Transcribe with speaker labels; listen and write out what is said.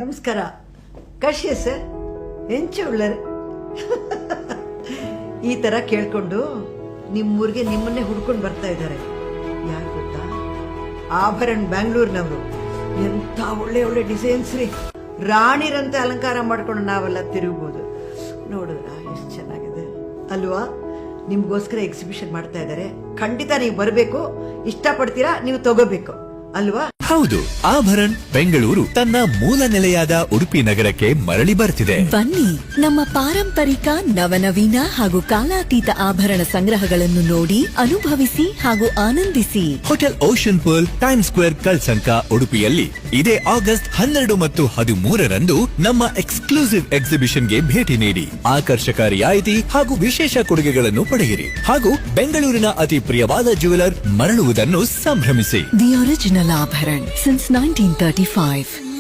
Speaker 1: ನಮಸ್ಕಾರ. ಕಾಶಿಯ ಸರ್ ಎಂಚು ಉಳ್ಳರ್ ಈ ತರ ಕೇಳ್ಕೊಂಡು ನಿಮ್ಮೂರಿಗೆ ನಿಮ್ಮನ್ನೇ ಹುಡ್ಕೊಂಡು ಬರ್ತಾ ಇದ್ದಾರೆ. ಯಾರು ಗೊತ್ತಾ? ಆಭರಣ್ ಬ್ಯಾಂಗ್ಳೂರ್ನವರು. ಎಂತ ಒಳ್ಳೆ ಒಳ್ಳೆ ಡಿಸೈನ್ಸ್ ರೀ. ರಾಣಿರಂತೆ ಅಲಂಕಾರ ಮಾಡ್ಕೊಂಡು ನಾವೆಲ್ಲ ತಿರುಗಬಹುದು. ನೋಡಿದ್ರ ಎಷ್ಟು ಚೆನ್ನಾಗಿದೆ ಅಲ್ವಾ? ನಿಮ್ಗೋಸ್ಕರ ಎಕ್ಸಿಬಿಷನ್ ಮಾಡ್ತಾ ಇದ್ದಾರೆ. ಖಂಡಿತ ನೀವು ಬರಬೇಕು. ಇಷ್ಟಪಡ್ತೀರಾ, ನೀವು ತಗೋಬೇಕು ಅಲ್ವಾ?
Speaker 2: ಹೌದು, ಆಭರಣ್ ಬೆಂಗಳೂರು ತನ್ನ ಮೂಲ ನೆಲೆಯಾದ ಉಡುಪಿ ನಗರಕ್ಕೆ ಮರಳಿ ಬರ್ತಿದೆ.
Speaker 3: ಬನ್ನಿ, ನಮ್ಮ ಪಾರಂಪರಿಕ ನವನವೀನ ಹಾಗೂ ಕಾಲಾತೀತ ಆಭರಣ ಸಂಗ್ರಹಗಳನ್ನು ನೋಡಿ, ಅನುಭವಿಸಿ ಹಾಗೂ ಆನಂದಿಸಿ.
Speaker 2: Hotel ocean pearl, time square, Kalsanka, ಉಡುಪಿಯಲ್ಲಿ ಇದೇ ಆಗಸ್ಟ್ 12 ಮತ್ತು 13ರಂದು ನಮ್ಮ ಎಕ್ಸ್ಕ್ಲೂಸಿವ್ ಎಕ್ಸಿಬಿಷನ್ಗೆ ಭೇಟಿ ನೀಡಿ ಆಕರ್ಷಕ ರಿಯಾಯಿತಿ ಹಾಗೂ ವಿಶೇಷ ಕೊಡುಗೆಗಳನ್ನು ಪಡೆಯಿರಿ. ಹಾಗೂ ಬೆಂಗಳೂರಿನ ಅತಿ ಪ್ರಿಯವಾದ ಜ್ಯುವೆಲರ್ ಮರಳುವುದನ್ನು ಸಂಭ್ರಮಿಸಿ.
Speaker 3: The original Abharan since 1935.